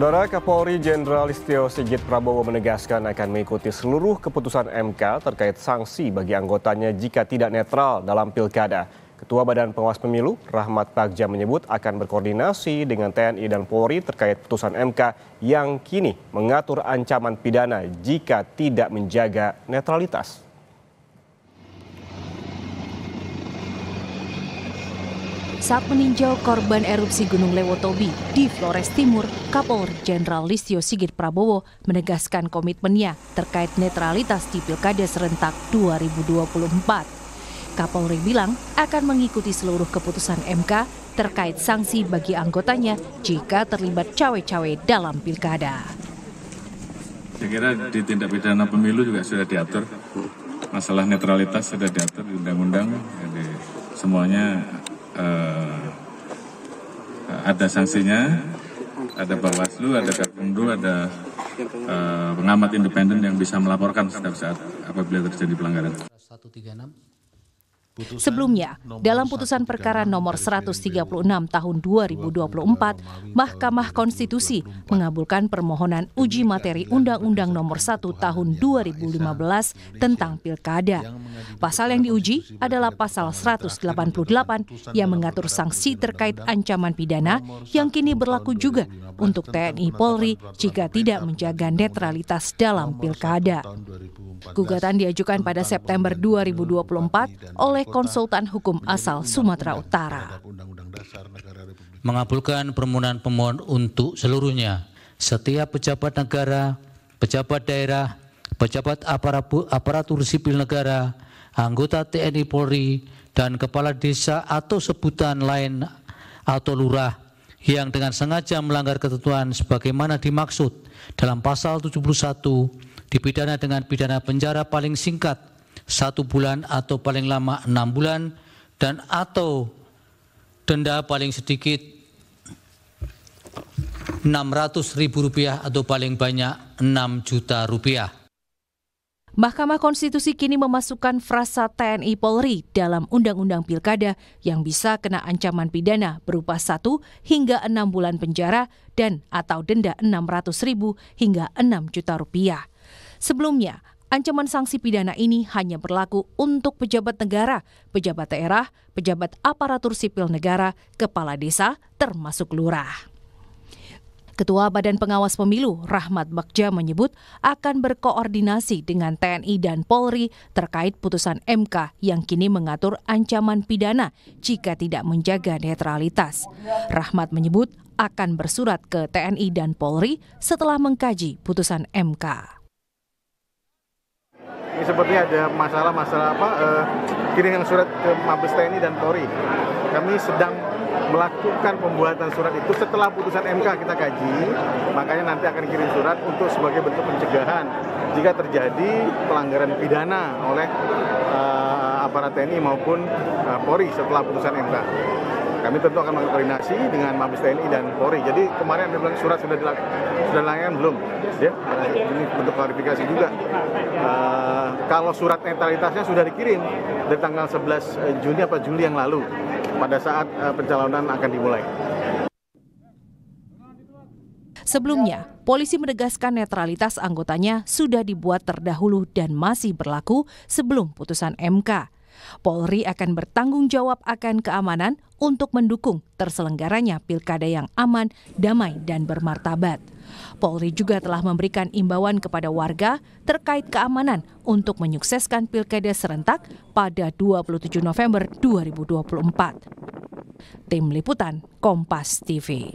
Saudara Kapolri Jenderal Listio Sigit Prabowo menegaskan akan mengikuti seluruh keputusan MK terkait sanksi bagi anggotanya jika tidak netral dalam pilkada. Ketua Badan Pengawas Pemilu, Rahmat Bagja menyebut akan berkoordinasi dengan TNI dan Polri terkait putusan MK yang kini mengatur ancaman pidana jika tidak menjaga netralitas. Saat meninjau korban erupsi Gunung Lewotobi di Flores Timur, Kapolri Jenderal Listio Sigit Prabowo menegaskan komitmennya terkait netralitas di Pilkada serentak 2024. Kapolri bilang akan mengikuti seluruh keputusan MK terkait sanksi bagi anggotanya jika terlibat cawe-cawe dalam pilkada. Saya kira di tindak pidana pemilu juga sudah diatur, masalah netralitas sudah diatur di undang-undang, jadi semuanya ada sanksinya, ada Bawaslu, ada Gakumdu, ada pengamat independen yang bisa melaporkan setiap saat apabila terjadi pelanggaran. Sebelumnya, dalam putusan perkara nomor 136 tahun 2024, Mahkamah Konstitusi mengabulkan permohonan uji materi Undang-Undang nomor 1 tahun 2015 tentang Pilkada. Pasal yang diuji adalah pasal 188 yang mengatur sanksi terkait ancaman pidana yang kini berlaku juga untuk TNI Polri jika tidak menjaga netralitas dalam Pilkada. Gugatan diajukan pada September 2024 oleh konsultan hukum asal Sumatera Utara. Mengabulkan permohonan pemohon untuk seluruhnya, setiap pejabat negara, pejabat daerah, pejabat aparatur sipil negara, anggota TNI Polri, dan kepala desa atau sebutan lain atau lurah yang dengan sengaja melanggar ketentuan sebagaimana dimaksud dalam pasal 71 dipidana dengan pidana penjara paling singkat 1 bulan atau paling lama 6 bulan dan atau denda paling sedikit Rp600.000 atau paling banyak Rp6 juta. Mahkamah Konstitusi kini memasukkan frasa TNI Polri dalam Undang-Undang Pilkada yang bisa kena ancaman pidana berupa 1 hingga 6 bulan penjara dan atau denda Rp600.000 hingga Rp6 juta. Sebelumnya, ancaman sanksi pidana ini hanya berlaku untuk pejabat negara, pejabat daerah, pejabat aparatur sipil negara, kepala desa, termasuk lurah. Ketua Badan Pengawas Pemilu, Rahmat Bagja menyebut akan berkoordinasi dengan TNI dan Polri terkait putusan MK yang kini mengatur ancaman pidana jika tidak menjaga netralitas. Rahmat menyebut akan bersurat ke TNI dan Polri setelah mengkaji putusan MK. Ini seperti ada masalah kirim surat ke Mabes TNI dan Polri. Kami sedang melakukan pembuatan surat itu setelah putusan MK kita kaji, makanya nanti akan kirim surat untuk sebagai bentuk pencegahan jika terjadi pelanggaran pidana oleh aparat TNI maupun Polri setelah putusan MK. Kami tentu akan berkoordinasi dengan Mabes TNI dan Polri. Jadi kemarin ada bilang surat sudah dilayangkan belum? Ya, ini bentuk klarifikasi juga. Kalau surat netralitasnya sudah dikirim dari tanggal 11 Juni atau Juli yang lalu pada saat pencalonan akan dimulai. Sebelumnya, polisi menegaskan netralitas anggotanya sudah dibuat terdahulu dan masih berlaku sebelum putusan MK. Polri akan bertanggung jawab akan keamanan untuk mendukung terselenggaranya pilkada yang aman, damai, dan bermartabat. Polri juga telah memberikan imbauan kepada warga terkait keamanan untuk menyukseskan pilkada serentak pada 27 November 2024. Tim Liputan Kompas TV.